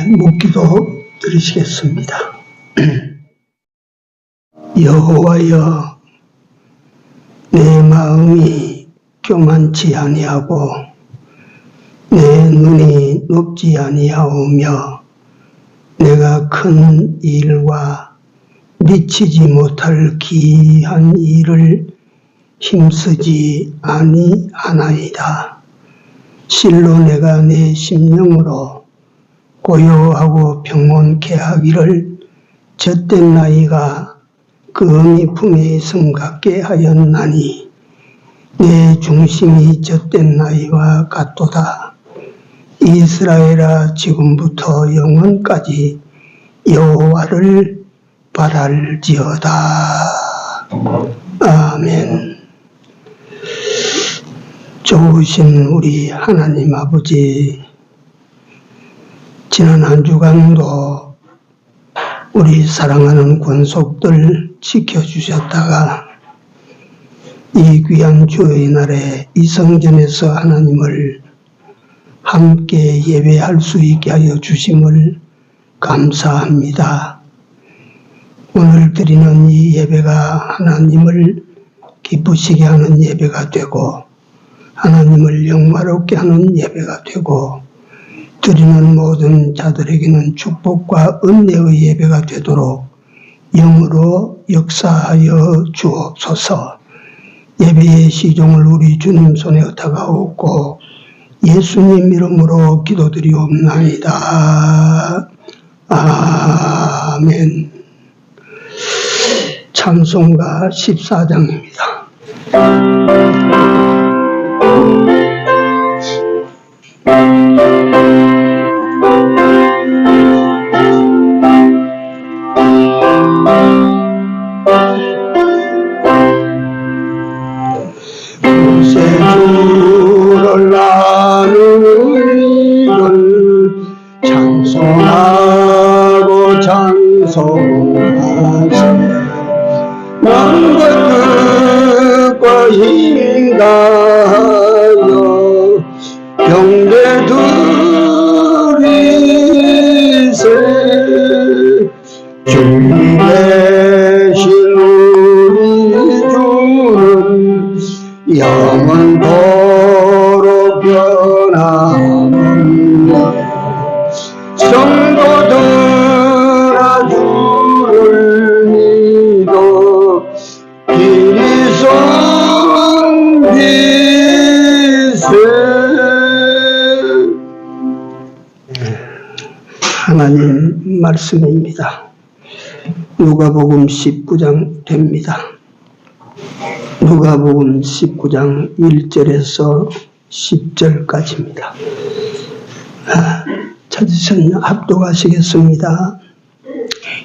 묵기도 드리시겠습니다. 여호와여, 내 마음이 교만치 아니하고 내 눈이 높지 아니하오며 내가 큰 일과 미치지 못할 기이한 일을 힘쓰지 아니하나이다. 실로 내가 내 심령으로 고요하고 평온케 하기를 젖된 나이가 그 어미 품에 있음 같게 하였나니 내 중심이 젖된 나이와 같도다. 이스라엘아, 지금부터 영원까지 여호와를 바랄지어다. 아멘. 좋으신 우리 하나님 아버지, 지난 한 주간도 우리 사랑하는 권속들 지켜주셨다가 이 귀한 주의 날에 이 성전에서 하나님을 함께 예배할 수 있게 하여 주심을 감사합니다. 오늘 드리는 이 예배가 하나님을 기쁘시게 하는 예배가 되고 하나님을 영화롭게 하는 예배가 되고 드리는 모든 자들에게는 축복과 은혜의 예배가 되도록 영으로 역사하여 주옵소서. 예배의 시종을 우리 주님 손에 다가오고 예수님 이름으로 기도드리옵나이다. 아멘. 찬송가 14장입니다. 구세주를 나는 이를 찬송하고 찬송하세. 만국 끝과 힘가여 경배 드리세. 주님 대신 우리 주는 영원토록 변함없네. 성도들아, 주를 믿어 길이 섬기세. 하나님 말씀입니다. 누가복음 19장 됩니다. 누가복음 19장 1절에서 10절까지입니다. 찾으셨나? 합독하시겠습니다.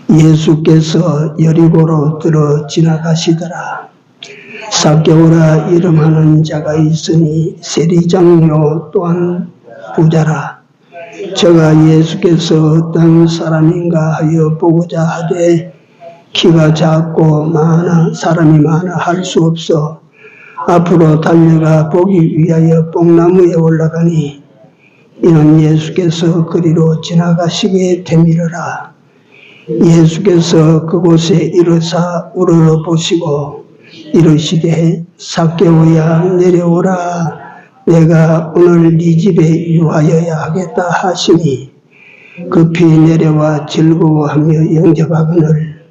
예수께서 여리고로 들어 지나가시더라. 삭개오라 이름하는 자가 있으니 세리장로 또한 부자라. 저가 예수께서 어떤 사람인가 하여 보고자 하되 키가 작고 사람이 많아 할 수 없어 앞으로 달려가 보기 위하여 뽕나무에 올라가니 이는 예수께서 그리로 지나가시게 되밀어라. 예수께서 그곳에 이르사 우러러 보시고 이르시되 삭개오야, 내려오라. 내가 오늘 네 집에 유하여야 하겠다 하시니 급히 내려와 즐거워하며 영접하거늘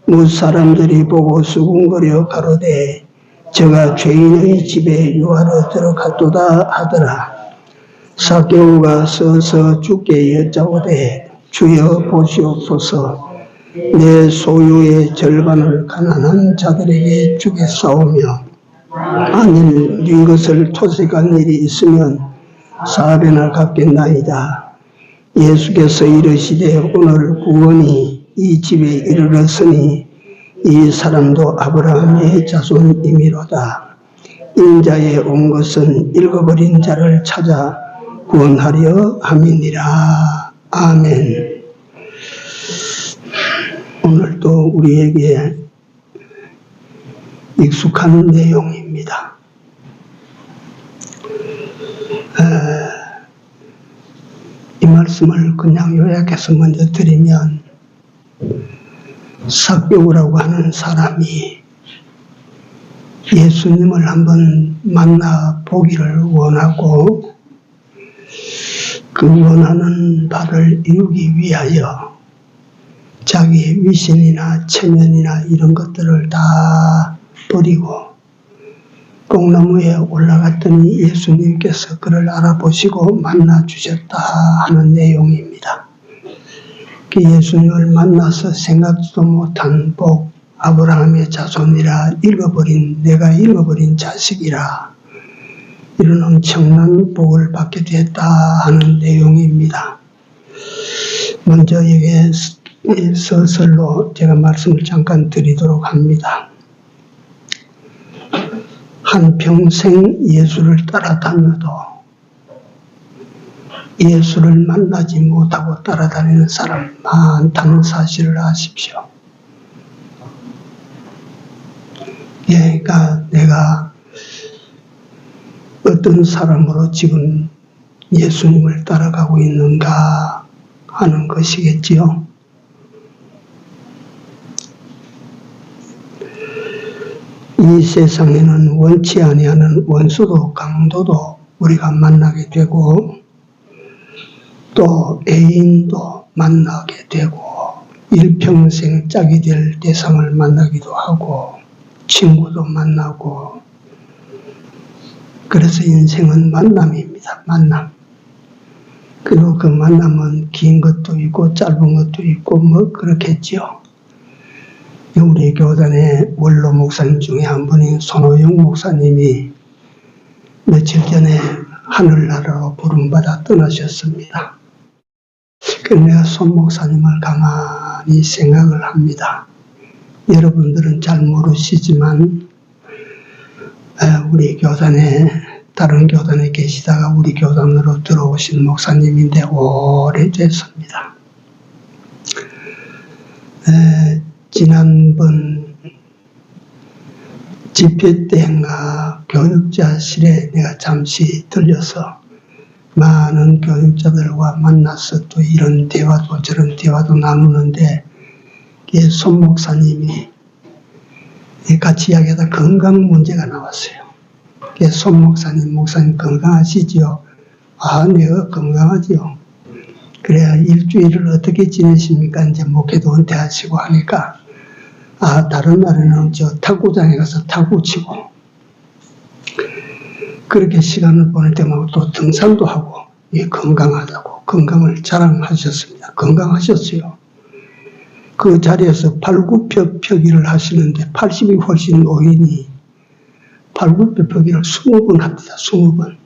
무사람들이 보고 수군거려 가로되 저가 죄인의 집에 유하러 들어갔도다 하더라. 삭개오가 서서 주께 여짜오되 주여 보시옵소서. 내 소유의 절반을 가난한 자들에게 주겠사오며 만일 네 것을 토색한 일이 있으면 4배나 갚겠나이다. 예수께서 이르시되 오늘 구원이 이 집에 이르렀으니 이 사람도 아브라함의 자손이미로다. 인자에 온 것은 잃어버린 자를 찾아 구원하려 함이니라. 아멘. 오늘도 우리에게 익숙한 내용입니다. 이 말 말씀을 그냥 요약해서 먼저 드리면, 삭개오라고 하는 사람이 예수님을 한번 만나 보기를 원하고 그 원하는 바를 이루기 위하여 자기의 위신이나 체면이나 이런 것들을 다 버리고 뽕나무에 올라갔더니 예수님께서 그를 알아보시고 만나 주셨다 하는 내용입니다. 그 예수님을 만나서 생각지도 못한 복, 아브라함의 자손이라 내가 읽어버린 자식이라 이런 엄청난 복을 받게 됐다 하는 내용입니다. 먼저 여기에 서술로 제가 말씀을 잠깐 드리도록 합니다. 한평생 예수를 따라다녀도 예수를 만나지 못하고 따라다니는 사람 많다는 사실을 아십시오. 그러니까 내가 어떤 사람으로 지금 예수님을 따라가고 있는가 하는 것이겠지요. 이 세상에는 원치 아니하는 원수도 강도도 우리가 만나게 되고 또 애인도 만나게 되고 일평생 짝이 될 대상을 만나기도 하고 친구도 만나고 그래서 인생은 만남입니다. 만남. 그리고 그 만남은 긴 것도 있고 짧은 것도 있고 뭐 그렇겠지요. 우리 교단의 원로 목사님 중에 한 분인 손호영 목사님이 며칠 전에 하늘나라로 부름받아 떠나셨습니다. 그래서 내가 손 목사님을 가만히 생각을 합니다. 여러분들은 잘 모르시지만 우리 교단에 다른 교단에 계시다가 우리 교단으로 들어오신 목사님인데 오래됐습니다. 지난번 집회 때인가 교육자실에 내가 잠시 들려서 많은 교육자들과 만나서 또 이런 대화도 저런 대화도 나누는데 손 목사님이 같이 이야기하다 건강 문제가 나왔어요. 손 목사님 건강하시지요? 내가 건강하지요. 그래야 일주일을 어떻게 지내십니까? 이제 목회도 은퇴하시고 하니까 다른 날에는 탁구장에 가서 탁구 치고 그렇게 시간을 보낼 때마다 또 등산도 하고 건강하다고 건강을 자랑하셨습니다. 건강하셨어요. 그 자리에서 팔굽혀펴기를 하시는데 80이 훨씬 노인이 팔굽혀펴기를 20번 합니다. 20번.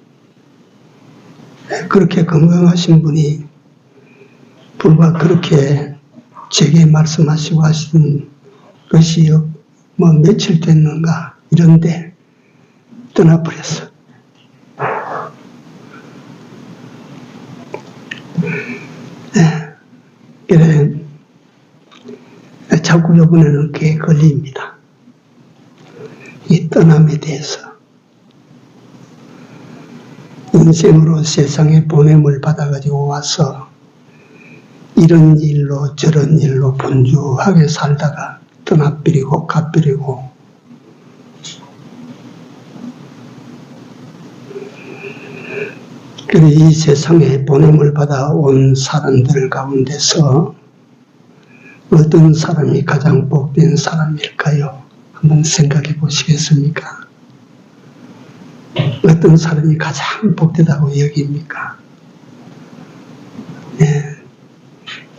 그렇게 건강하신 분이 불과 그렇게 제게 말씀하시고 하신 것이 뭐 며칠 됐는가 이런데 떠나버렸어. 그래 자꾸 이번에는 그게 걸립니다. 이 떠남에 대해서 인생으로 세상에 보냄을 받아가지고 와서 이런 일로 저런 일로 분주하게 살다가 떠나버리고 가버리고 그래 이 세상에 보냄을 받아 온 사람들 가운데서 어떤 사람이 가장 복된 사람일까요? 한번 생각해 보시겠습니까? 어떤 사람이 가장 복되다고 여깁니까?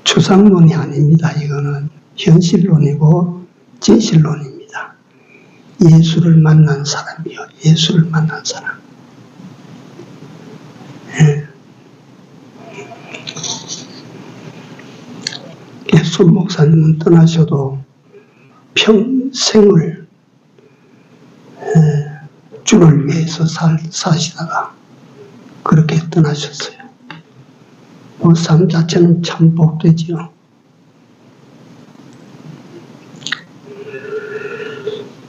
추상론이 아닙니다. 이거는 현실론이고 진실론입니다. 예수를 만난 사람이요. 예수를 만난 사람. 손 목사님은 떠나셔도 평생을 주를 위해서 사시다가 그렇게 떠나셨어요. 삶 자체는 참 복되지요.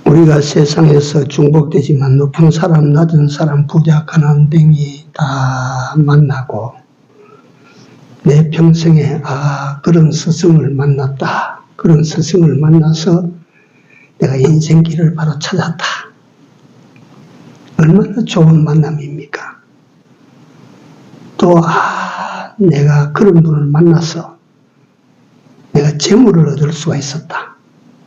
우리가 세상에서 중복되지만 높은 사람, 낮은 사람, 부자, 가난뱅이 다 만나고 내 평생에 그런 스승을 만났다. 그런 스승을 만나서 내가 인생길을 바로 찾았다. 얼마나 좋은 만남입니까? 또 내가 그런 분을 만나서 내가 재물을 얻을 수가 있었다.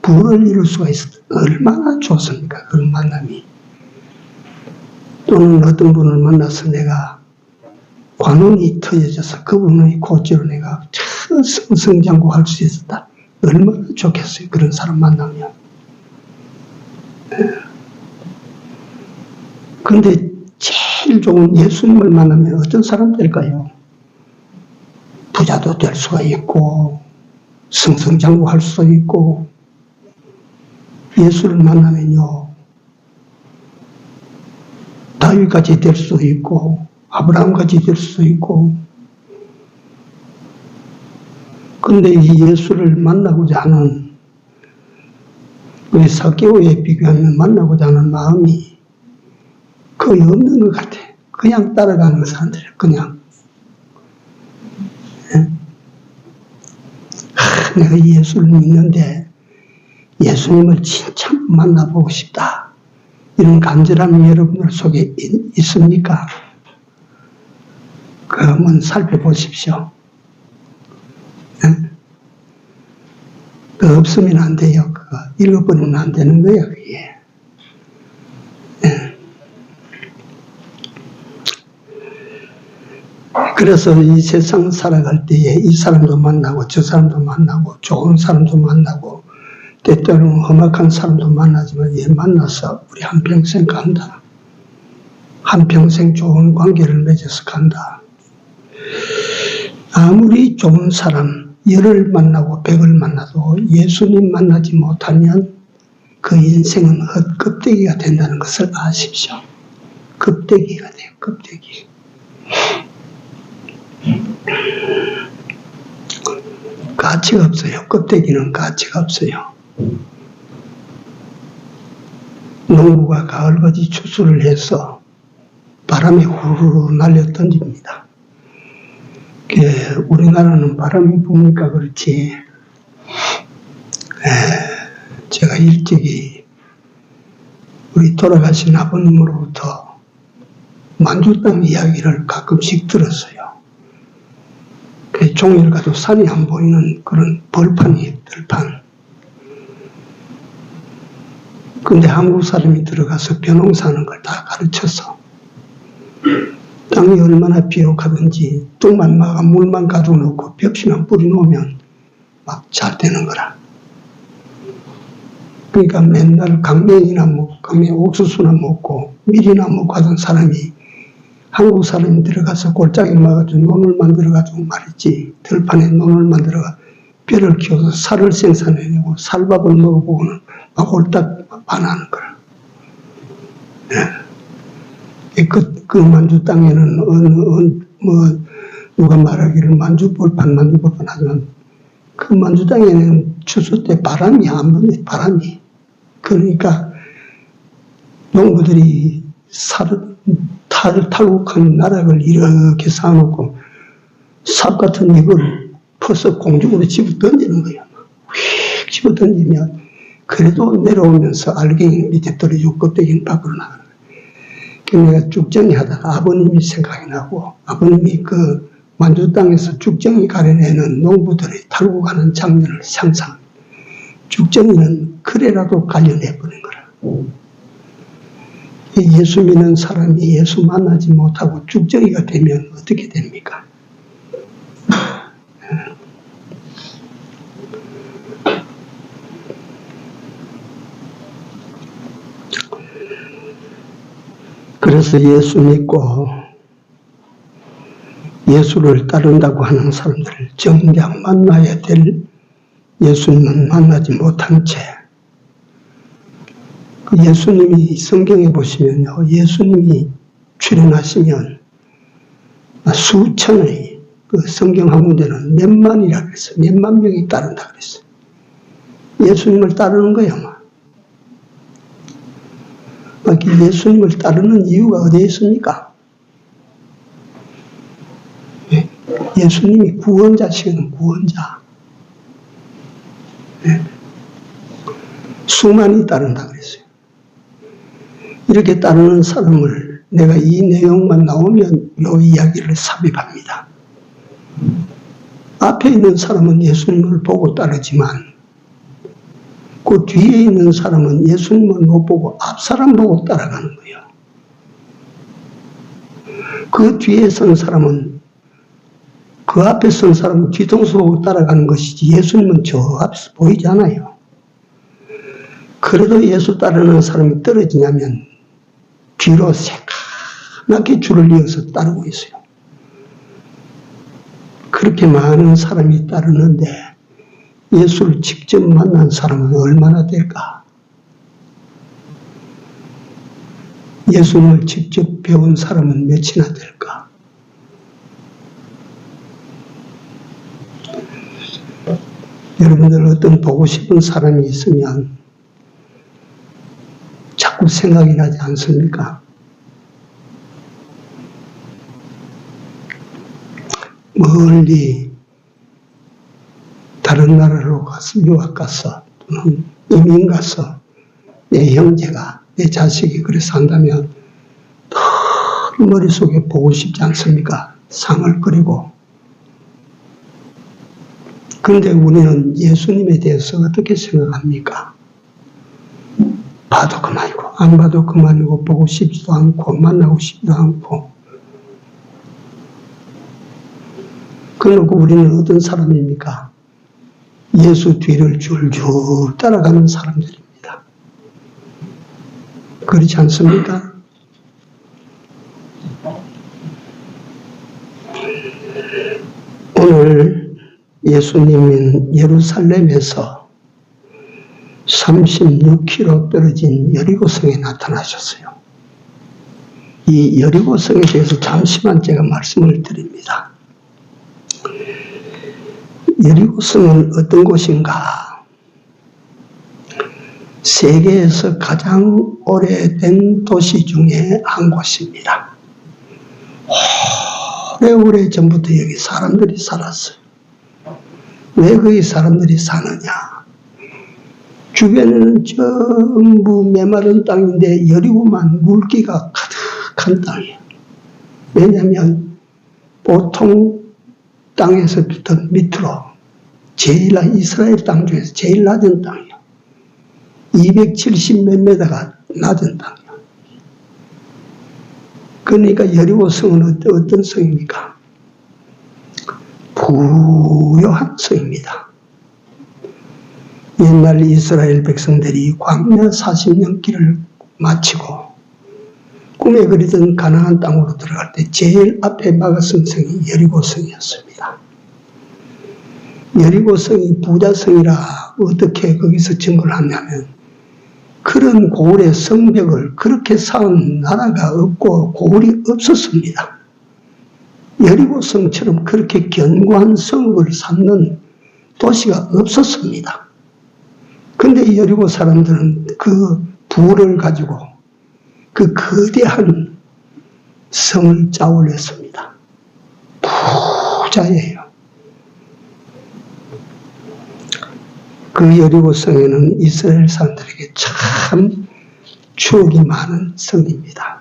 부를 이룰 수가 있었다. 얼마나 좋습니까? 그런 만남이. 또는 어떤 분을 만나서 내가 관운이 터져져서 그분의 고지로 내가 승승장구할 수 있었다. 얼마나 좋겠어요. 그런 사람 만나면. 그런데 제일 좋은 예수님을 만나면 어떤 사람 될까요? 부자도 될 수가 있고 승승장구할 수도 있고 예수를 만나면요 다윗같이 될 수도 있고 아브라함같이 될 수도 있고. 그런데 이 예수를 만나고자 하는 우리 사개오에 비교하면 만나고자 하는 마음이 거의 없는 것 같아. 그냥 따라가는 사람들이야. 그냥 내가 예수를 믿는데 예수님을 진짜 만나보고 싶다. 이런 간절함이 여러분들 속에 있습니까? 그 한번 살펴보십시오. 그 없으면 안 돼요. 그거 잃어버리면 안 되는 거예요. 그게. 그래서 이 세상 살아갈 때에 이 사람도 만나고 저 사람도 만나고 좋은 사람도 만나고 때때로는 험악한 사람도 만나지만 얘 만나서 우리 한평생 간다. 한평생 좋은 관계를 맺어서 간다. 아무리 좋은 사람 10을 만나고 100을 만나도 예수님 만나지 못하면 그 인생은 헛껍데기가 된다는 것을 아십시오. 껍데기가 돼요. 껍데기. 가치가 없어요. 껍데기는 가치가 없어요. 농부가 가을까지 추수를 해서 바람이 후루룩 날려 던집니다. 우리나라는 바람이 부니까 그렇지. 제가 일찍이 우리 돌아가신 아버님으로부터 만주 땅 이야기를 가끔씩 들었어요. 종일 가도 산이 안 보이는 그런 벌판이에요. 들판. 근데 한국 사람이 들어가서 벼농사하는 걸 다 가르쳐서 땅이 얼마나 비옥하든지 뚝만 막아 물만 가둬놓고 벽시만 뿌려놓으면 막 잘 되는 거라. 그러니까 맨날 강냉이나 먹고 강냉 옥수수나 먹고 밀이나 먹고 하던 사람이 한국 사람이 들어가서 골짜기 막아가지고 논을 만들어가지고 말이지 들판에 논을 만들어가 벼를 키워서 쌀을 생산해내고 쌀밥을 먹어보고는 막 홀딱 반하는 거라. 그 만주 땅에는 누가 말하기를 만주벌판 하지만 그 만주 땅에는 추수 때 바람이 안 부네. 바람이. 그러니까 농부들이 탈곡한 나락을 이렇게 쌓아놓고 삽 같은 이걸 퍼서 공중으로 집어 던지는 거야. 휙 집어 던지면 그래도 내려오면서 알갱이 밑에 떨어지고 껍데기는 밖으로 나가는 거야. 그래서 내가 쭉정이 하다가 아버님이 생각이 나고 아버님이 그 만주 땅에서 쭉정이 가려내는 농부들의 탈곡하는 장면을 상상. 쭉정이는 그래라도 갈려내버린 거라. 예수 믿는 사람이 예수 만나지 못하고 쭉정이가 되면 어떻게 됩니까? 그래서 예수 믿고 예수를 따른다고 하는 사람들을 정작 만나야 될 예수님은 만나지 못한 채 예수님이 성경에 보시면요, 예수님이 출현하시면 수천의 그 성경 한 군데는 몇만이라 그랬어요. 몇만 명이 따른다 그랬어요. 예수님을 따르는 거야, 막 예수님을 따르는 이유가 어디에 있습니까? 예수님이 구원자시는 구원자. 네. 수많이 따른다 그랬어요. 이렇게 따르는 사람을 내가 이 내용만 나오면 이 이야기를 삽입합니다. 앞에 있는 사람은 예수님을 보고 따르지만 그 뒤에 있는 사람은 예수님을 못 보고 앞 사람 보고 따라가는 거예요. 그 뒤에 선 사람은 그 앞에 선 사람은 뒤통수 보고 따라가는 것이지 예수님은 저 앞에서 보이지 않아요. 그래도 예수 따르는 사람이 떨어지냐면 뒤로 새까맣게 줄을 이어서 따르고 있어요. 그렇게 많은 사람이 따르는데 예수를 직접 만난 사람은 얼마나 될까? 예수님을 직접 배운 사람은 몇이나 될까? 여러분들 어떤 보고 싶은 사람이 있으면 자꾸 생각이 나지 않습니까? 멀리 다른 나라로 가서 유학 가서 또는 이민 가서 내 형제가 내 자식이 그래서 한다면 더 머릿속에 보고 싶지 않습니까? 상을 끓이고. 그런데 우리는 예수님에 대해서 어떻게 생각합니까? 봐도 그만이고 안 봐도 그만이고 보고 싶지도 않고 만나고 싶지도 않고. 그러고 우리는 어떤 사람입니까? 예수 뒤를 줄줄 따라가는 사람들입니다. 그렇지 않습니까? 오늘 예수님은 예루살렘에서 36km 떨어진 여리고성에 나타나셨어요. 이 여리고성에 대해서 잠시만 제가 말씀을 드립니다. 여리고성은 어떤 곳인가? 세계에서 가장 오래된 도시 중에 한 곳입니다. 오래오래 전부터 여기 사람들이 살았어요. 왜 거기 사람들이 사느냐? 주변에는 전부 메마른 땅인데 여리고만 물기가 가득한 땅이에요. 왜냐하면 보통 땅에서부터 밑으로 이스라엘 땅 중에서 제일 낮은 땅이에요. 270 몇 메다가 낮은 땅이에요. 그러니까 여리고 성은 어떤 성입니까? 부요한 성입니다. 옛날 이스라엘 백성들이 광야 40년 길을 마치고 꿈에 그리던 가나안 땅으로 들어갈 때 제일 앞에 막아선 성이 여리고성이었습니다. 여리고성이 부자성이라 어떻게 거기서 증거를 하냐면 그런 고을의 성벽을 그렇게 쌓은 나라가 없고 고을이 없었습니다. 여리고성처럼 그렇게 견고한 성읍을 쌓는 도시가 없었습니다. 그런데 여리고 사람들은 그 부를 가지고 그 거대한 성을 짜올렸습니다. 부자예요. 그 여리고성에는 이스라엘 사람들에게 참 추억이 많은 성입니다.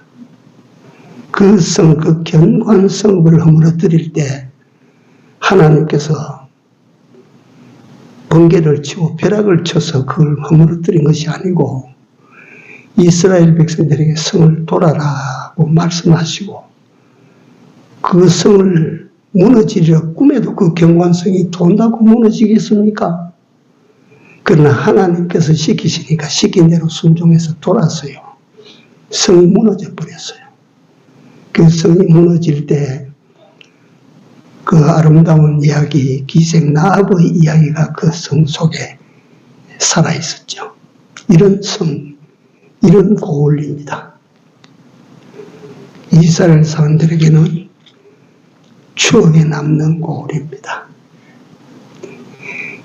그 성, 그 견고한 성읍을 허물어뜨릴 때 하나님께서 번개를 치고 벼락을 쳐서 그걸 허물어뜨린 것이 아니고 이스라엘 백성들에게 성을 돌아라고 말씀하시고 그 성을 무너지려 꿈에도 그 견고한 성이 돈다고 무너지겠습니까? 그러나 하나님께서 시키시니까 시킨 대로 순종해서 돌았어요. 성이 무너져 버렸어요. 그 성이 무너질 때 그 아름다운 이야기, 기생 나합의 이야기가 그 성 속에 살아있었죠. 이런 성, 이런 고을입니다. 이스라엘 사람들에게는 추억에 남는 고을입니다.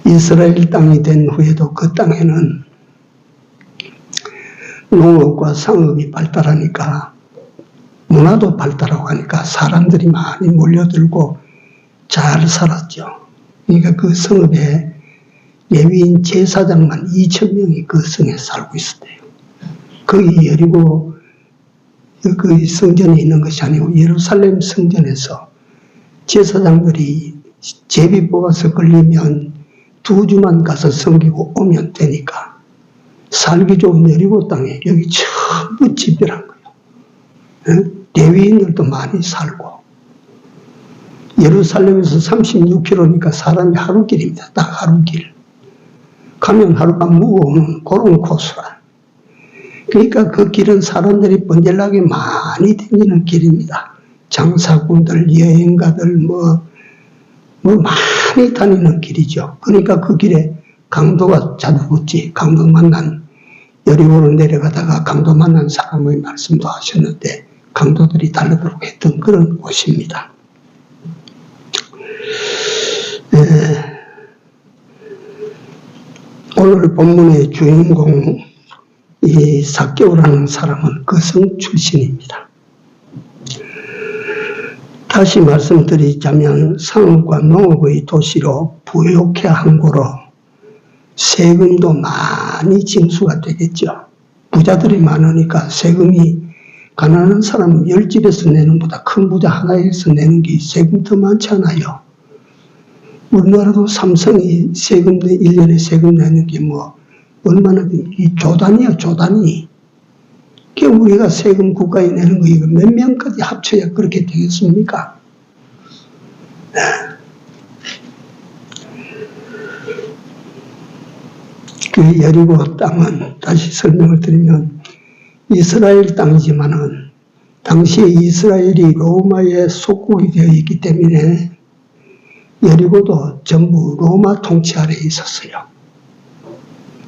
이스라엘 땅이 된 후에도 그 땅에는 농업과 상업이 발달하니까 문화도 발달하고 하니까 사람들이 많이 몰려들고 잘 살았죠. 그러니까 그 성읍에 레위인 제사장만 2,000명이 그 성에 살고 있었대요. 거기 여리고 그 성전에 있는 것이 아니고 예루살렘 성전에서 제사장들이 제비 뽑아서 걸리면 2주만 가서 섬기고 오면 되니까 살기 좋은 여리고 땅에 여기 전부 집결한 거예요. 레위인들도 많이 살고 예루살렘에서 36km니까 사람이 하루길입니다. 딱 하루길. 가면 하룻밤 묵어오는 그런 코스라. 그러니까 그 길은 사람들이 번질나게 많이 다니는 길입니다. 장사꾼들, 여행가들, 많이 다니는 길이죠. 그러니까 그 길에 강도가 자주 붙지. 강도 만난, 여리고로 내려가다가 강도 만난 사람의 말씀도 하셨는데, 강도들이 달려들고 했던 그런 곳입니다. 오늘 본문의 주인공, 이 삭개오라는 사람은 그 성 출신입니다. 다시 말씀드리자면 상업과 농업의 도시로 부욕해 한 고로 세금도 많이 징수가 되겠죠. 부자들이 많으니까 세금이 가난한 사람 10집에서 내는 것보다 큰 부자 하나에서 내는 게 세금 더 많지 않아요. 우리나라도 삼성이 세금, 1년에 세금 내는 게 얼마나, 이 조단이야, 조단이. 우리가 세금 국가에 내는 거 이거 몇 명까지 합쳐야 그렇게 되겠습니까? 그 여리고 땅은 다시 설명을 드리면 이스라엘 땅이지만은 당시에 이스라엘이 로마의 속국이 되어 있기 때문에 여리고도 전부 로마 통치 아래에 있었어요.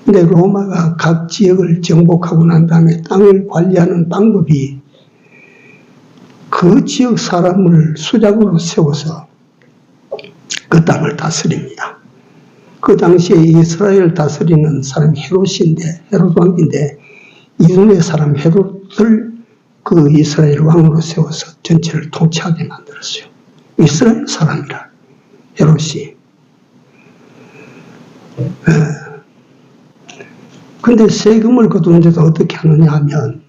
근데 로마가 각 지역을 정복하고 난 다음에 땅을 관리하는 방법이 그 지역 사람을 수장으로 세워서 그 땅을 다스립니다. 그 당시에 이스라엘 다스리는 사람이 헤롯 왕인데 이중의 사람 헤롯을 그 이스라엘 왕으로 세워서 전체를 통치하게 만들었어요. 이스라엘 사람이라 헤롯이. 근데 세금을 거두는데도 어떻게 하느냐 하면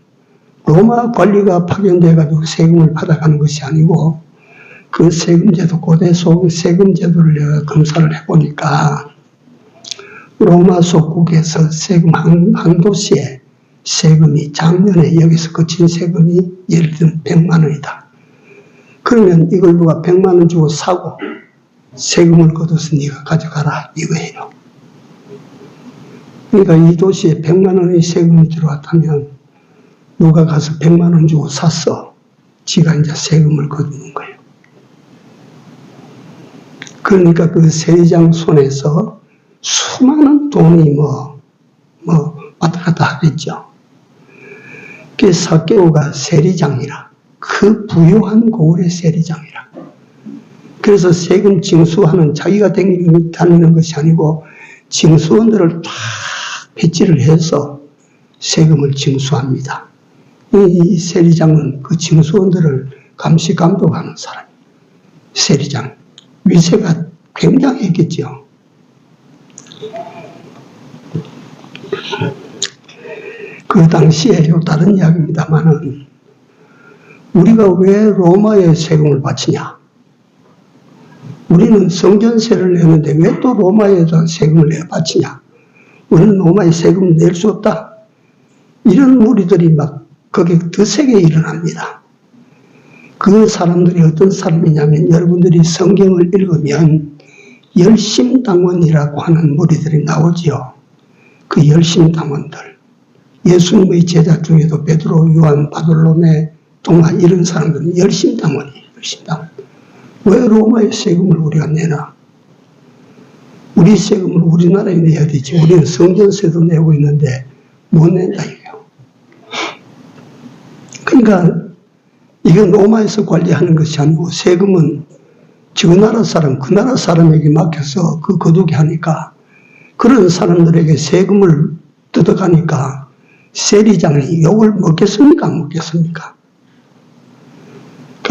로마 관리가 파견돼가지고 세금을 받아가는 것이 아니고 그 세금제도, 고대 세금제도를 내가 검사를 해보니까 로마 속국에서 세금 한 도시에 세금이 작년에 여기서 거친 세금이 예를 들면 100만 원이다. 그러면 이걸 누가 100만 원 주고 사고 세금을 거둬서 네가 가져가라 이거예요. 그러니까 이 도시에 100만 원의 세금이 들어왔다면 누가 가서 100만 원 주고 샀어. 지가 이제 세금을 거두는 거예요. 그러니까 그 세리장 손에서 수많은 돈이 왔다 갔다 하겠죠. 그 삭개오가 세리장이라, 그 부유한 고을의 세리장이라. 그래서 세금 징수하는, 자기가 다니는 것이 아니고 징수원들을 쫙 배치를 해서 세금을 징수합니다. 이 세리장은 그 징수원들을 감시 감독하는 사람, 세리장. 위세가 굉장했겠죠. 그 당시에 다른 이야기입니다만은 우리가 왜 로마에 세금을 바치냐? 우리는 성전세를 내는데 왜 또 로마에다 세금을 내 바치냐? 우리는 로마에 세금을 낼 수 없다. 이런 무리들이 막 거기에 더 세게 일어납니다. 그 사람들이 어떤 사람이냐면 여러분들이 성경을 읽으면 열심당원이라고 하는 무리들이 나오죠. 그 열심당원들. 예수님의 제자 중에도 베드로, 요한, 바돌로메, 동아 이런 사람들은 열심당원이에요. 열심당원. 왜 로마의 세금을 우리가 내나? 우리 세금을 우리나라에 내야 되지. 우리는 성전세도 내고 있는데 못 낸다 이거예요. 그러니까 이건 로마에서 관리하는 것이 아니고 세금은 저 나라 사람, 그 나라 사람에게 맡겨서 그 거두게 하니까 그런 사람들에게 세금을 뜯어가니까 세리장이 욕을 먹겠습니까? 안 먹겠습니까?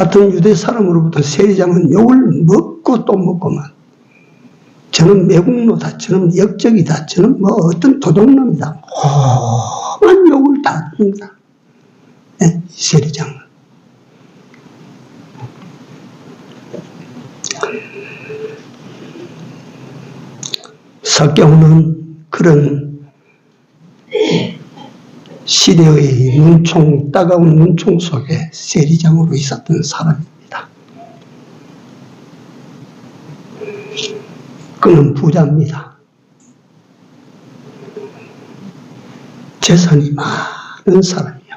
같은 유대 사람으로부터 세리장은 욕을 먹고 또 먹고만, 저는 매국노다, 저는 역적이다, 저는 뭐 어떤 도둑놈이다, 험한 욕을 다 합니다. 네, 세리장은. 석경은 그런 시대의 따가운 눈총 속에 세리장으로 있었던 사람입니다. 그는 부자입니다. 재산이 많은 사람이요.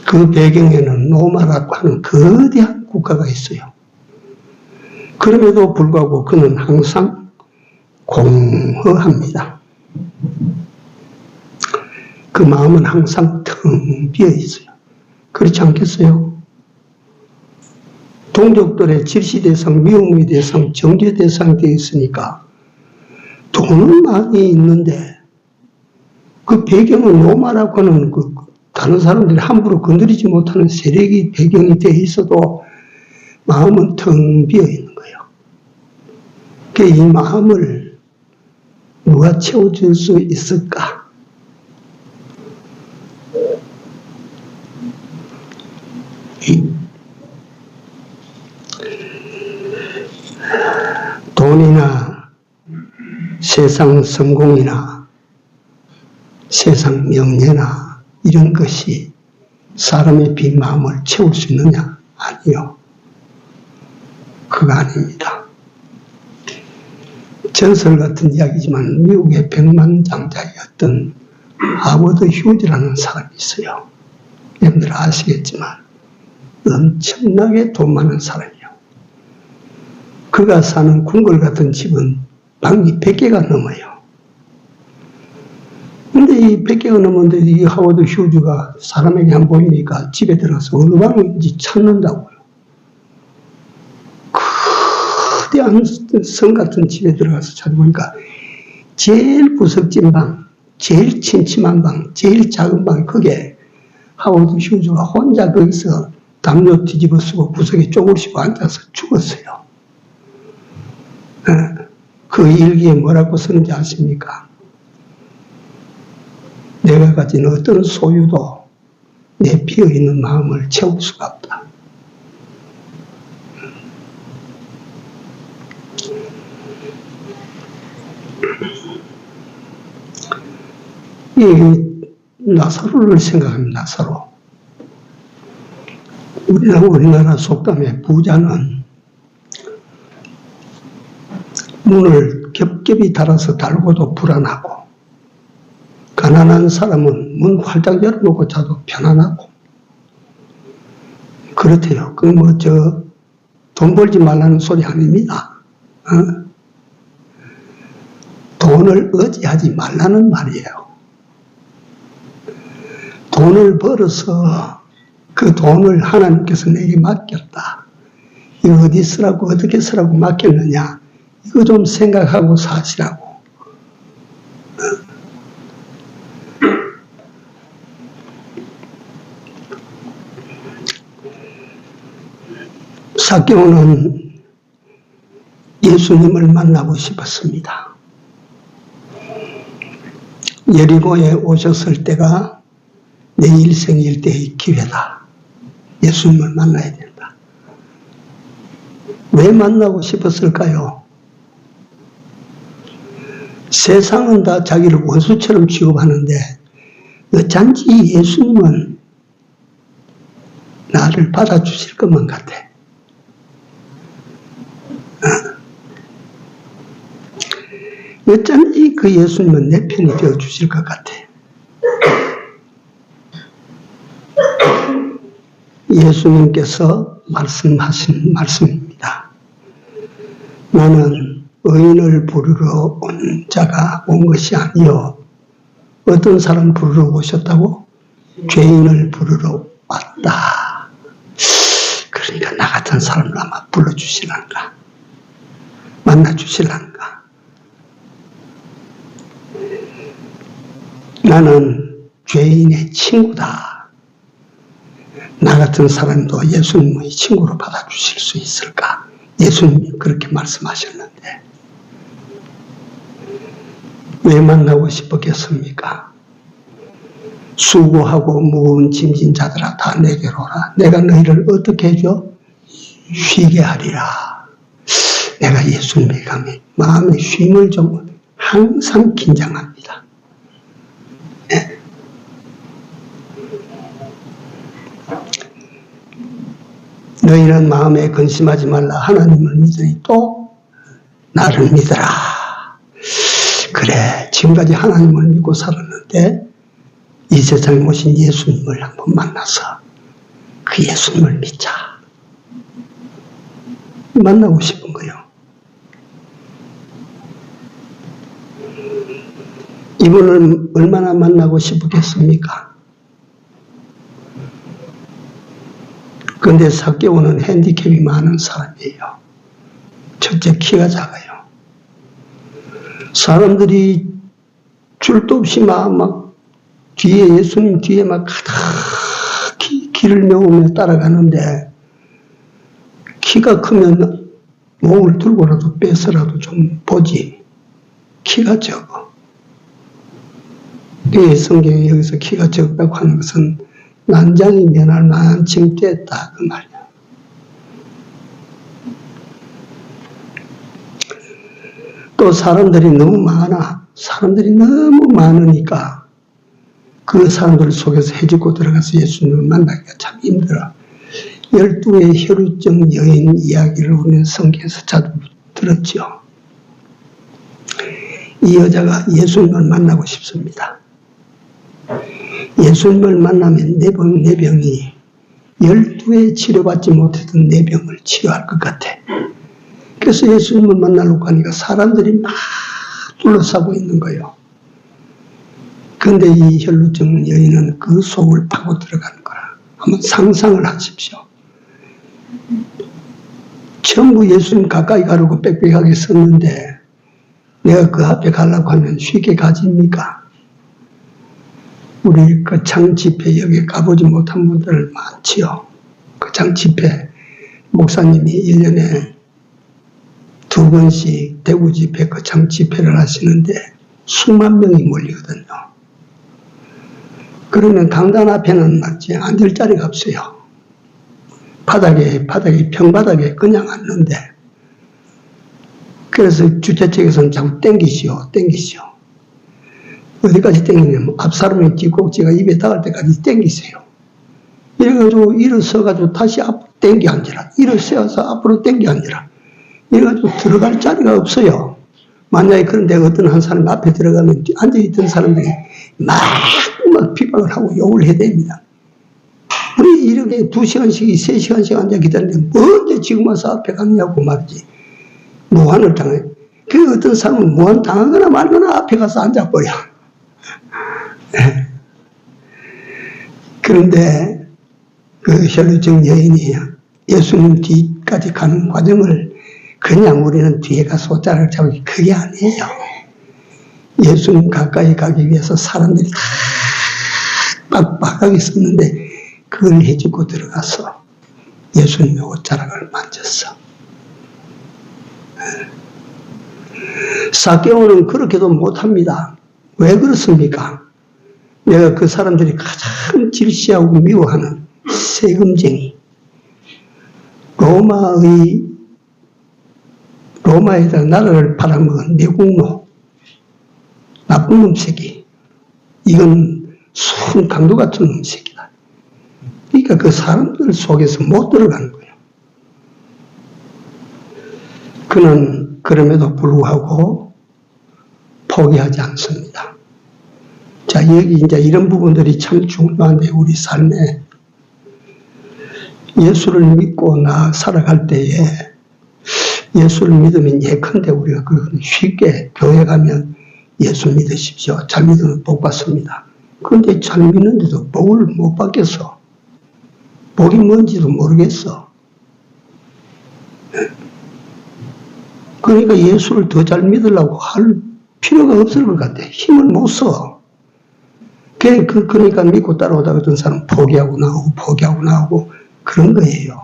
그 배경에는 로마라고 하는 거대한 국가가 있어요. 그럼에도 불구하고 그는 항상 공허합니다. 그 마음은 항상 텅 비어 있어요. 그렇지 않겠어요? 동족들의 질시대상, 미움의 대상, 정죄 대상 되어 있으니까 돈은 많이 있는데 그 배경은 로마라고 하는 그 다른 사람들이 함부로 건드리지 못하는 세력이 배경이 되어 있어도 마음은 텅 비어 있는 거예요. 이 마음을 누가 채워줄 수 있을까? 돈이나 세상 성공이나 세상 명예나 이런 것이 사람의 빈 마음을 채울 수 있느냐? 아니요. 그거 아닙니다. 전설 같은 이야기지만 미국의 백만장자였던 하버드 휴즈라는 사람이 있어요. 여러분들 아시겠지만 엄청나게 돈 많은 사람이에요. 그가 사는 궁궐 같은 집은 방이 100개가 넘어요. 근데 이 100개가 넘었는데 이 하버드 휴즈가 사람에게 안 보이니까 집에 들어가서 어느 방인지 찾는다고요. 거대한 성 같은 집에 들어가서 찾아보니까 제일 구석진 방, 제일 침침한 방, 제일 작은 방, 그게 하버드 휴즈가 혼자 거기서 담요 뒤집어 쓰고 구석에 쪼그려 쓰고 앉아서 죽었어요. 그 일기에 뭐라고 쓰는지 아십니까? 내가 가진 어떤 소유도 내 비어있는 마음을 채울 수가 없다. 이 나사로를 생각합니다. 나사로. 우리나라 속담에 부자는 문을 겹겹이 달아서 달고도 불안하고, 가난한 사람은 문 활짝 열어놓고 자도 편안하고, 그렇대요. 그 돈 벌지 말라는 소리 아닙니다. 돈을 의지하지 말라는 말이에요. 돈을 벌어서 그 돈을 하나님께서 내게 맡겼다. 이거 어디 쓰라고 어떻게 쓰라고 맡겼느냐. 이거 좀 생각하고 사시라고. 삭개오는 예수님을 만나고 싶었습니다. 여리고에 오셨을 때가 내 일생 일대의 기회다. 예수님을 만나야 된다. 왜 만나고 싶었을까요? 세상은 다 자기를 원수처럼 취급하는데 어쩐지 예수님은 나를 받아주실 것만 같아. 어쩐지 그 예수님은 내 편이 되어주실 것 같아. 예수님께서 말씀하신 말씀입니다. 나는 의인을 부르러 온 자가 온 것이 아니요. 어떤 사람 부르러 오셨다고? 죄인을 부르러 왔다. 그러니까 나 같은 사람을 아마 불러주실란가? 만나주실란가? 나는 죄인의 친구다. 나 같은 사람도 예수님의 친구로 받아주실 수 있을까? 예수님이 그렇게 말씀하셨는데 왜 만나고 싶었겠습니까? 수고하고 무거운 짐진 자들아 다 내게로 오라. 내가 너희를 어떻게 해줘? 쉬게 하리라. 내가 예수님에 가면 마음의 쉼을 좀 항상 긴장합니다. 네. 너희는 마음에 근심하지 말라. 하나님을 믿으니 또 나를 믿으라. 그래, 지금까지 하나님을 믿고 살았는데 이 세상에 오신 예수님을 한번 만나서 그 예수님을 믿자. 만나고 싶은 거예요. 이분을 얼마나 만나고 싶었겠습니까? 그런데 삭개오는 핸디캡이 많은 사람이에요. 첫째, 키가 작아요. 사람들이 줄도 없이 막 뒤에 예수님 뒤에 막 가득히 길을 메우며 따라가는데 키가 크면 몸을 들고라도 빼서라도 좀 보지. 키가 적어. 성경에 여기서 키가 적다고 하는 것은 난장이 면할 만한 징대했다 그 말이야. 또 사람들이 너무 많아. 사람들이 너무 많으니까 그 사람들 속에서 헤집고 들어가서 예수님을 만나기가 참 힘들어. 12의 혈루증 여인 이야기를 우리는 성경에서 자주 들었죠. 이 여자가 예수님을 만나고 싶습니다. 예수님을 만나면 내 병이 12회 치료받지 못했던 내 병을 치료할 것 같아. 그래서 예수님을 만나려고 하니까 사람들이 막 둘러싸고 있는 거예요. 그런데 이 혈루증 여인은 그 속을 파고 들어가는 거라. 한번 상상을 하십시오. 전부 예수님 가까이 가려고 빽빽하게 섰는데 내가 그 앞에 가려고 하면 쉽게 가집니까? 우리 그 장 집회 여기 가보지 못한 분들 많지요. 그 장 집회 목사님이 1년에 2번씩 대구 집회 그 장 집회를 하시는데 수만 명이 몰리거든요. 그러면 강단 앞에는 맞지 앉을 자리가 없어요. 바닥에 평바닥에 그냥 앉는데 그래서 주최 측에서는 자꾸 땡기시오. 어디까지 땡기냐면 앞사람의 뒷꼭지가 입에 닿을 때까지 땡기세요. 이래가지고 일어서가지고 다시 앞으로 땡겨 앉으라. 일어서서 앞으로 땡겨 앉으라. 이래가지고 들어갈 자리가 없어요. 만약에 그런데 어떤 한 사람 앞에 들어가면 앉아있던 사람들이 막 비방을 하고 욕을 해야 됩니다. 우리 이렇게 2시간씩, 3시간씩 앉아 기다리는데 뭔데 지금 와서 앞에 갔냐고 말이지. 무한을 당해. 그 어떤 사람은 무한 당하거나 말거나 앞에 가서 앉아버려. 그런데 그 혈루증 여인이 예수님 뒤까지 가는 과정을 그냥 우리는 뒤에 가서 옷자락을 잡기 그게 아니에요. 예수님 가까이 가기 위해서 사람들이 다 빡빡하게 섰는데 그걸 해주고 들어가서 예수님의 옷자락을 만졌어. 삭개오는 그렇게도 못합니다. 왜 그렇습니까? 내가 그 사람들이 가장 질시하고 미워하는 세금쟁이, 로마에다 나라를 팔아먹은 내국노, 나쁜 놈 새끼. 이건 순 강도 같은 놈 새끼다. 그러니까 그 사람들 속에서 못 들어가는 거예요. 그는 그럼에도 불구하고 포기하지 않습니다. 자, 여기 이제 이런 부분들이 참 중요한데, 우리 삶에 예수를 믿고 살아갈 때에 예수를 믿으면 예컨대 우리가 쉽게 교회 가면 예수 믿으십시오. 잘 믿으면 복 받습니다. 그런데 잘 믿는데도 복을 못 받겠어. 복이 뭔지도 모르겠어. 그러니까 예수를 더 잘 믿으려고 할 필요가 없을 것 같아. 힘을 못 써. 그러니까 믿고 따라오다가 어떤 사람 포기하고 나오고 그런 거예요.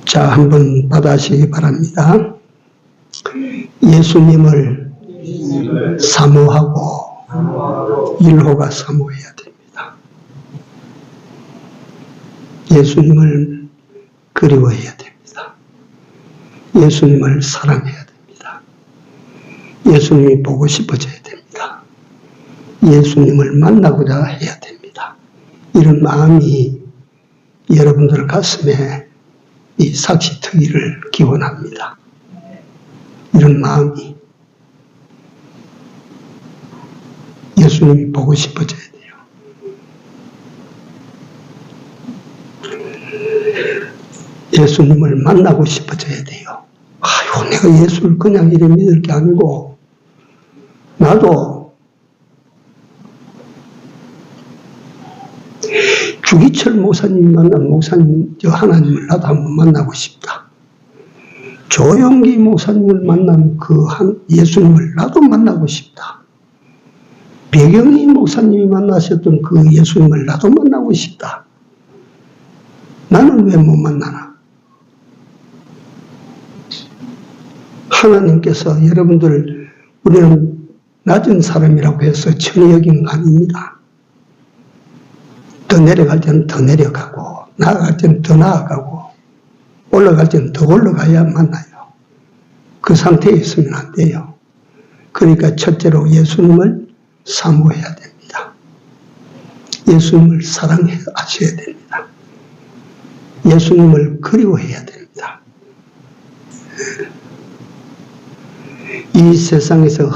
자, 한번 받아시기 바랍니다. 예수님을 사모하고 일호가 사모해야 됩니다. 예수님을 그리워해야 됩니다. 예수님을 사랑해야 됩니다. 예수님이 보고 싶어져야 됩니다. 예수님을 만나고자 해야 됩니다. 이런 마음이 여러분들 가슴에 이 삭시트기를 기원합니다. 이런 마음이 예수님이 보고 싶어져야 돼요. 예수님을 만나고 싶어져야 돼요. 아유, 내가 예수를 그냥 이래 믿을 게 아니고 나도 주기철 목사님 만난 목사님, 저 하나님을 나도 한번 만나고 싶다. 조영기 목사님을 만난 그 예수님을 나도 만나고 싶다. 배경희 목사님이 만나셨던 그 예수님을 나도 만나고 싶다. 나는 왜 못 만나나? 하나님께서 여러분들, 우리는 낮은 사람이라고 해서 천히 여기는 거 아닙니다. 더 내려갈 때는 더 내려가고, 나아갈 때는 더 나아가고, 올라갈 때는 더 올라가야 만나요. 그 상태에 있으면 안 돼요. 그러니까 첫째로 예수님을 사모해야 됩니다. 예수님을 사랑하셔야 됩니다. 예수님을 그리워해야 됩니다. 이 세상에서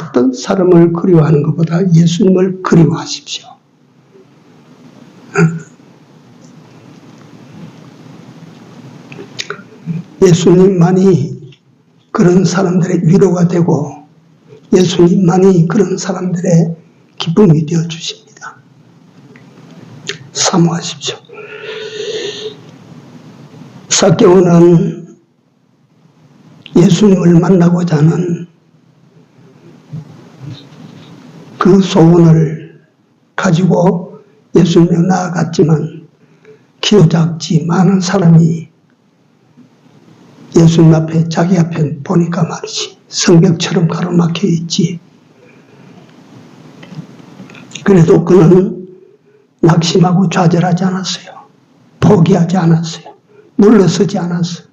어떤 사람을 그리워하는 것보다 예수님을 그리워하십시오. 예수님만이 그런 사람들의 위로가 되고 예수님만이 그런 사람들의 기쁨이 되어 주십니다. 사모하십시오. 삭개오는 예수님을 만나고자 하는 그 소원을 가지고 예수님에 나아갔지만 키도 작지 많은 사람이 예수님 앞에, 자기 앞에 보니까 말이지, 성벽처럼 가로막혀 있지. 그래도 그는 낙심하고 좌절하지 않았어요. 포기하지 않았어요. 물러서지 않았어요.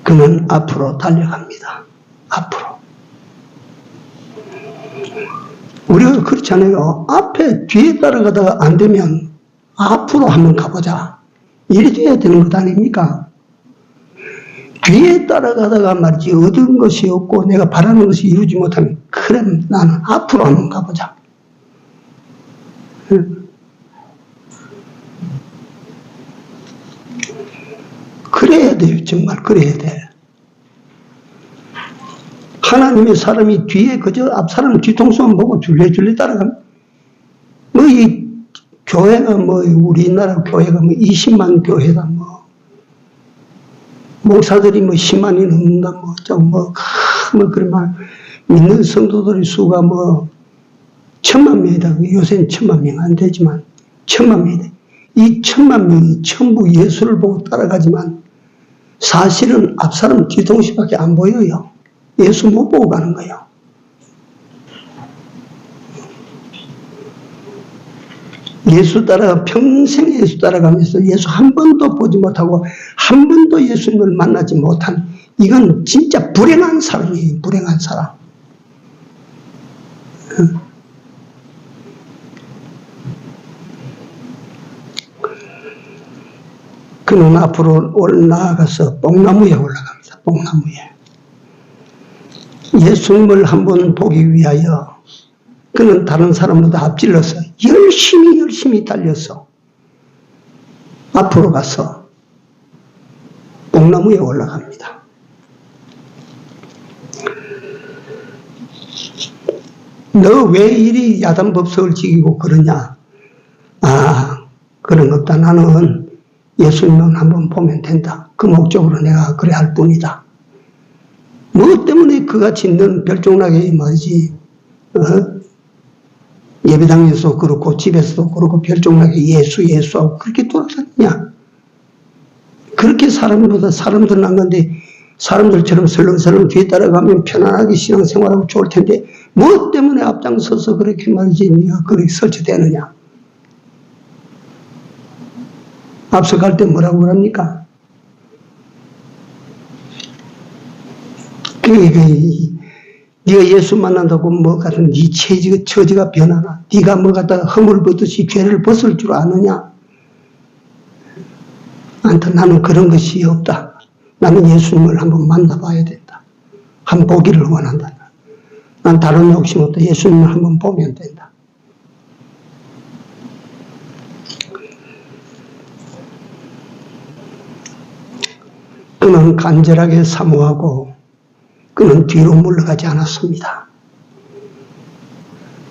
그는 앞으로 달려갑니다. 앞으로. 우리가 그렇잖아요. 앞에, 뒤에 따라가다가 안 되면 앞으로 한번 가보자. 이래 돼야 되는 것 아닙니까? 뒤에 따라가다가 말이지 얻은 것이 없고 내가 바라는 것이 이루지 못하면 그럼 나는 앞으로 한번 가보자. 그래야 돼요. 정말 그래야 돼. 하나님의 사람이 뒤에 그저 앞 사람 뒤통수만 보고 줄레줄레 따라가면 뭐 이 교회가 뭐 우리나라 교회가 뭐 20만 교회다 뭐 목사들이 뭐 10만이 넘는다, 그러면 믿는 성도들의 수가 뭐 1000만 명이다. 요새는 1000만 명 안 되지만 1000만 명이다. 이 1000만 명이 전부 예수를 보고 따라가지만 사실은 앞사람 뒤통수밖에 안 보여요. 예수 못 보고 가는 거예요. 예수 따라가 평생 예수 따라가면서 예수 한 번도 보지 못하고 한 번도 예수님을 만나지 못한 이건 진짜 불행한 사람이에요. 불행한 사람. 그는 앞으로 나아가서 뽕나무에 올라갑니다. 뽕나무에. 예수님을 한번 보기 위하여 그는 다른 사람보다 앞질러서 열심히 달려서 앞으로 가서 뽕나무에 올라갑니다. 너 왜 이리 야단법석을 지키고 그러냐? 아, 그런 거 없다. 나는 예수님만 한번 보면 된다. 그 목적으로 내가 그래 할 뿐이다. 뭐 때문에 그같이 넌 별종나게 말이지 예배당에서도 그렇고 집에서도 그렇고 별종나게 예수하고 그렇게 돌아다니냐? 그렇게 사람들 난 건데 사람들처럼 설렁설렁 뒤에 따라가면 편안하게 신앙생활하고 좋을 텐데 뭐 때문에 앞장서서 그렇게 말이지 네가 그렇게 설치되느냐? 앞서갈 때 뭐라고 그럽니까? 네가 예수 만난다고 뭐 같은 네 처지가 변하나? 네가 뭐 갖다가 허물 벗듯이 죄를 벗을 줄 아느냐? 나는 그런 것이 없다. 나는 예수님을 한번 만나봐야 된다. 한번 보기를 원한다. 난 다른 욕심 없다. 예수님을 한번 보면 된다. 그는 간절하게 사모하고 그는 뒤로 물러가지 않았습니다.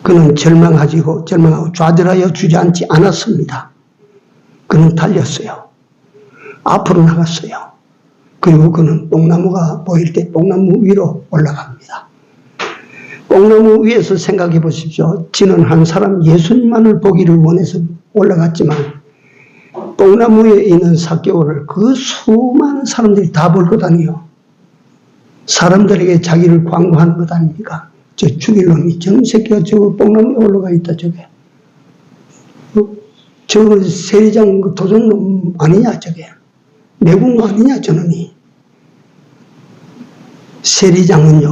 그는 절망하고 좌절하여 주저앉지 않았습니다. 그는 달렸어요. 앞으로 나갔어요. 그리고 그는 뽕나무가 보일 때 뽕나무 위로 올라갑니다. 뽕나무 위에서 생각해 보십시오. 지는 한 사람 예수님만을 보기를 원해서 올라갔지만 뽕나무 위에 있는 삭개오를 그 수많은 사람들이 다 볼 것 아니에요. 사람들에게 자기를 광고하는 것 아닙니까? 저 죽일 놈이 정새끼가 저 뽕나무에 올라가 있다 저게. 저 세리장 도둑놈 아니냐 저게. 내군 아니냐 저놈이. 세리장은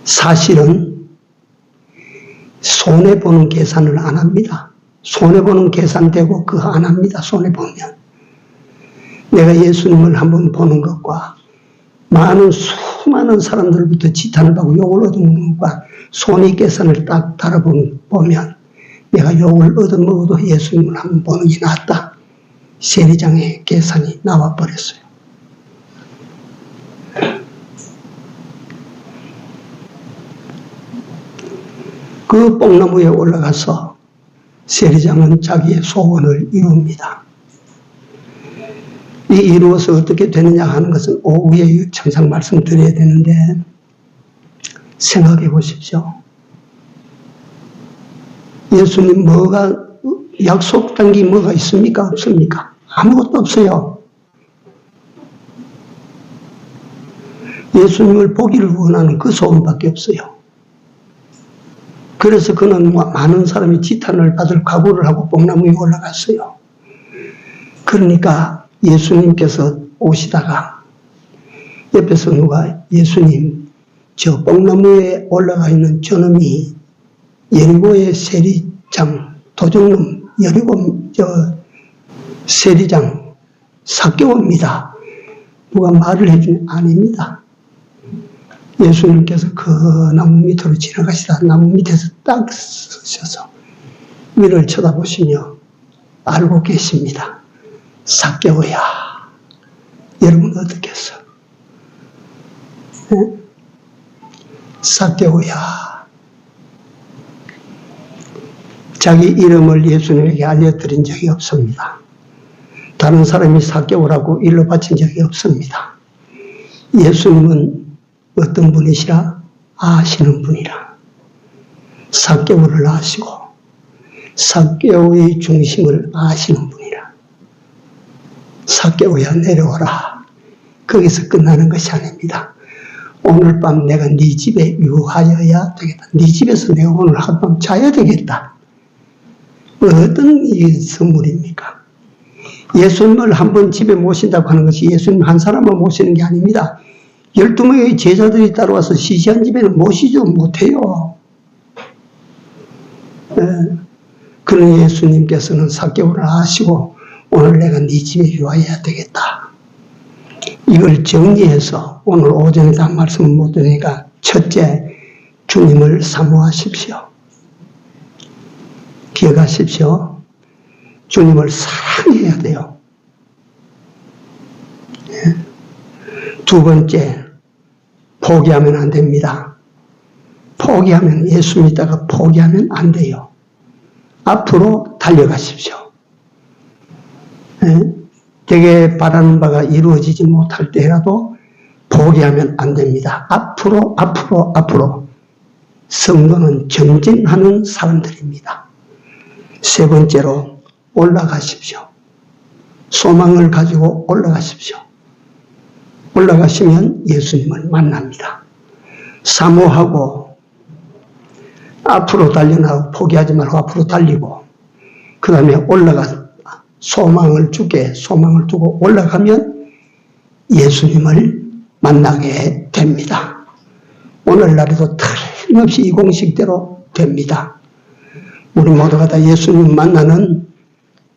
사실은 손해보는 계산을 안 합니다. 손해보는 계산되고 그거 안 합니다. 손해보면. 내가 예수님을 한번 보는 것과 수많은 사람들부터 지탄을 받고 욕을 얻어먹는 것과 손익계산을 딱 달아보면 내가 욕을 얻어먹어도 예수님을 한번 보는 게 낫다. 세리장의 계산이 나와버렸어요. 그 뽕나무에 올라가서 세리장은 자기의 소원을 이룹니다. 이 이루어서 어떻게 되느냐 하는 것은 오후에 항상 말씀드려야 되는데 생각해 보십시오. 예수님 약속한 게 뭐가 있습니까? 없습니까? 아무것도 없어요. 예수님을 보기를 원하는 그 소원밖에 없어요. 그래서 그는 많은 사람이 지탄을 받을 각오를 하고 뽕나무에 올라갔어요. 그러니까 예수님께서 오시다가 옆에서 누가 예수님 저 뽕나무에 올라가 있는 저놈이 여리고의 세리장 도적놈 세리장 삭개오입니다. 누가 말을 해주니 아닙니다. 예수님께서 그 나무 밑으로 지나가시다 나무 밑에서 딱 서셔서 위를 쳐다보시며 알고 계십니다. 삭개오야, 여러분 어떻겠어? 네? 삭개오야. 자기 이름을 예수님에게 알려드린 적이 없습니다. 다른 사람이 삭개오라고 일러 바친 적이 없습니다. 예수님은 어떤 분이시라? 아시는 분이라. 삭개오를 아시고 삭개오의 중심을 아시는 분이라. 삭개오야 내려오라. 거기서 끝나는 것이 아닙니다. 오늘 밤 내가 네 집에 유하여야 되겠다. 네 집에서 내가 오늘 하룻밤 자야 되겠다. 어떤 이 선물입니까? 예수님을 한번 집에 모신다고 하는 것이 예수님 한 사람을 모시는 게 아닙니다. 12명의 제자들이 따라와서 시시한 집에는 모시지 못해요. 그런 예수님께서는 삭개오를 아시고 오늘 내가 네 집에 유하여야 되겠다. 이걸 정리해서 오늘 오전에 다 말씀을 못 드리니까 첫째, 주님을 사모하십시오. 기억하십시오. 주님을 사랑해야 돼요. 두 번째, 포기하면 안 됩니다. 포기하면, 예수 믿다가 포기하면 안 돼요. 앞으로 달려가십시오. 되게 바라는 바가 이루어지지 못할 때라도 포기하면 안 됩니다. 앞으로 성도는 전진하는 사람들입니다. 세 번째로 올라가십시오. 소망을 가지고 올라가십시오. 올라가시면 예수님을 만납니다. 사모하고 앞으로 달려나가고 포기하지 말고 앞으로 달리고 그 다음에 소망을 두고 올라가면 예수님을 만나게 됩니다. 오늘날에도 틀림없이 이 공식대로 됩니다. 우리 모두가 다 예수님 만나는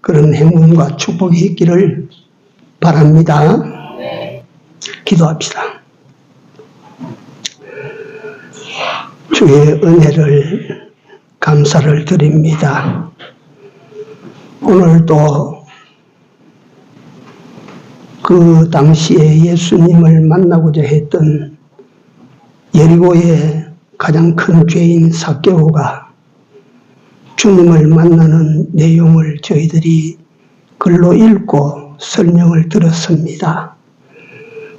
그런 행운과 축복이 있기를 바랍니다. 기도합시다. 주의 은혜를 감사를 드립니다. 오늘도 그 당시에 예수님을 만나고자 했던 여리고의 가장 큰 죄인 삭개오가 주님을 만나는 내용을 저희들이 글로 읽고 설명을 들었습니다.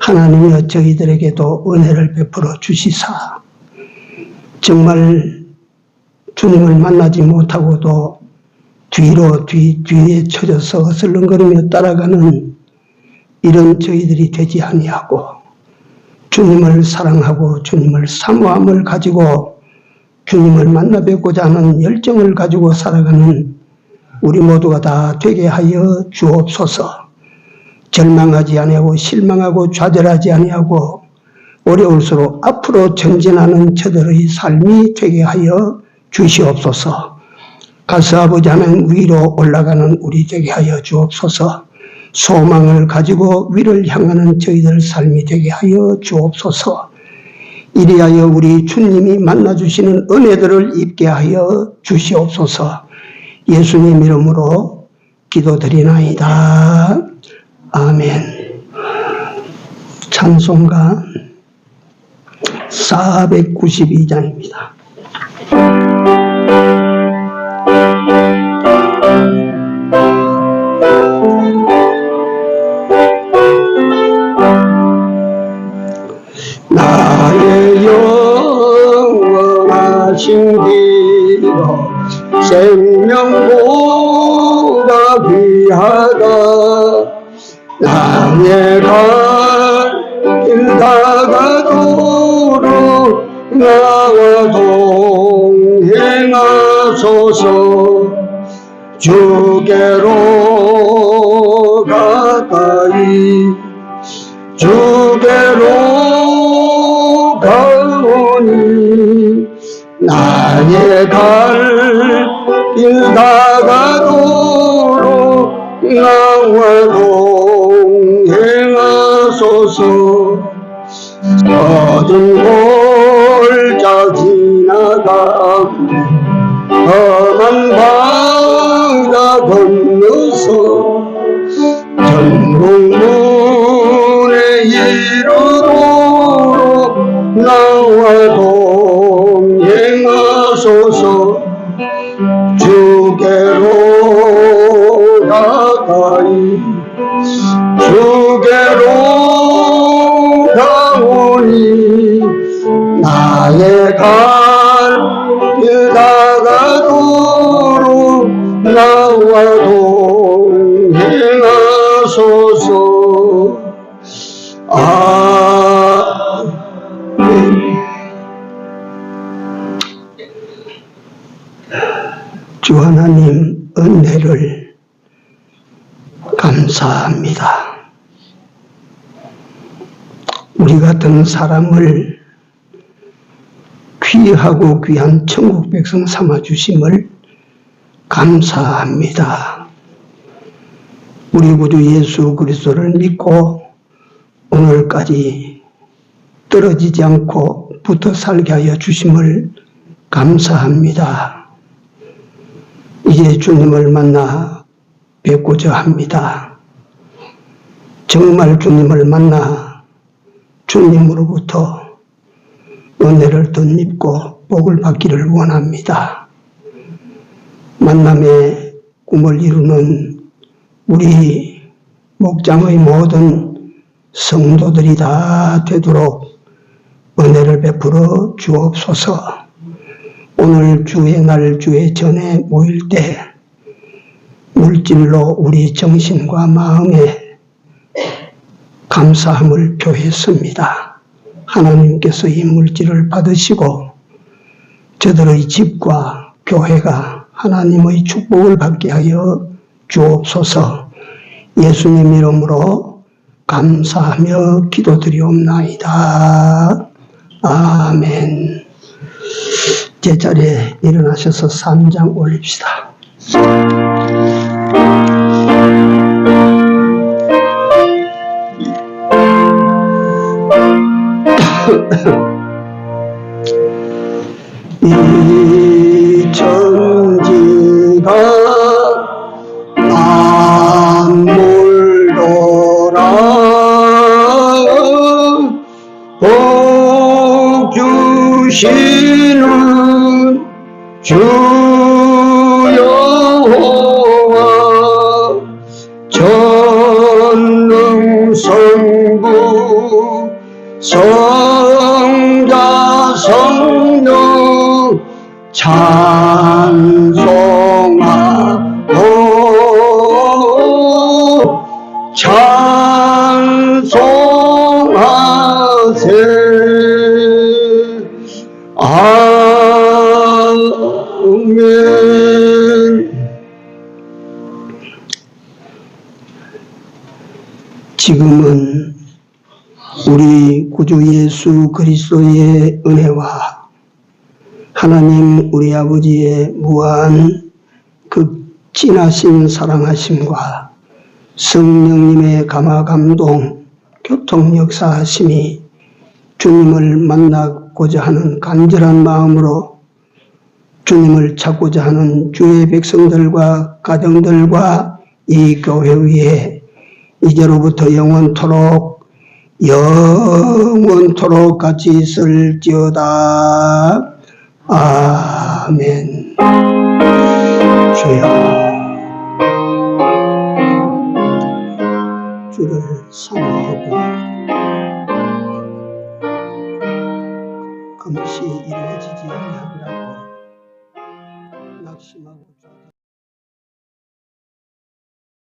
하나님이여 저희들에게도 은혜를 베풀어 주시사 정말 주님을 만나지 못하고도 뒤에 쳐져서 어슬렁거리며 따라가는 이런 저희들이 되지 아니하고 주님을 사랑하고 주님을 사모함을 가지고 주님을 만나 뵙고자 하는 열정을 가지고 살아가는 우리 모두가 다 되게 하여 주옵소서. 절망하지 아니하고 실망하고 좌절하지 아니하고 어려울수록 앞으로 전진하는 저들의 삶이 되게 하여 주시옵소서. 가서 아버지 하나님 위로 올라가는 우리 되게 하여 주옵소서. 소망을 가지고 위를 향하는 저희들 삶이 되게 하여 주옵소서. 이리하여 우리 주님이 만나주시는 은혜들을 입게 하여 주시옵소서. 예수님 이름으로 기도드리나이다. 아멘. 찬송가 492장입니다. 나의 영원하신 기도 생명보다 귀하다. 나의 갈 길 다가도록 나와 동행하소서. 주께로 가까이 주께로 가오니 나의 갈 길 다가도록 나와 동행하소서. 어두운 골짜 지나가 험한 바다 건너서 전국문에 이르도록 나와 동행하소서. 주께로 가까이 주께로 가오니 나의 갈 길 다가도록 나와 동행하소서. 아멘. 주 하나님 은혜를 감사합니다. 우리 같은 사람을 귀하고 귀한 천국 백성 삼아 주심을 감사합니다. 우리 구주 예수 그리스도를 믿고 오늘까지 떨어지지 않고 붙어 살게 하여 주심을 감사합니다. 이제 주님을 만나 뵙고자 합니다. 정말 주님을 만나 주님으로부터 은혜를 덧입고 복을 받기를 원합니다. 만남의 꿈을 이루는 우리 목장의 모든 성도들이 다 되도록 은혜를 베풀어 주옵소서. 오늘 주의 날 주의 전에 모일 때 물질로 우리 정신과 마음에 감사함을 표했습니다. 하나님께서 이 물질을 받으시고 저들의 집과 교회가 하나님의 축복을 받게 하여 주옵소서. 예수님 이름으로 감사하며 기도드리옵나이다. 아멘. 제자리에 일어나셔서 3장 올립시다. 이 천지가 만물로라 복 주시는 주 여호와 전능성부 성자 성령 찬송하고 찬송하세. 아멘. 지금은 우리 구주 예수 그리스도의 은혜와 하나님 우리 아버지의 무한 그 진하신 사랑하심과 성령님의 감화감동 교통 역사하심이 주님을 만나고자 하는 간절한 마음으로 주님을 찾고자 하는 주의 백성들과 가정들과 이 교회 위에 이제로부터 영원토록 같이 있을지어다. 아멘. 주여, 주를 사모하고 금시 이루어지지 아니하리라.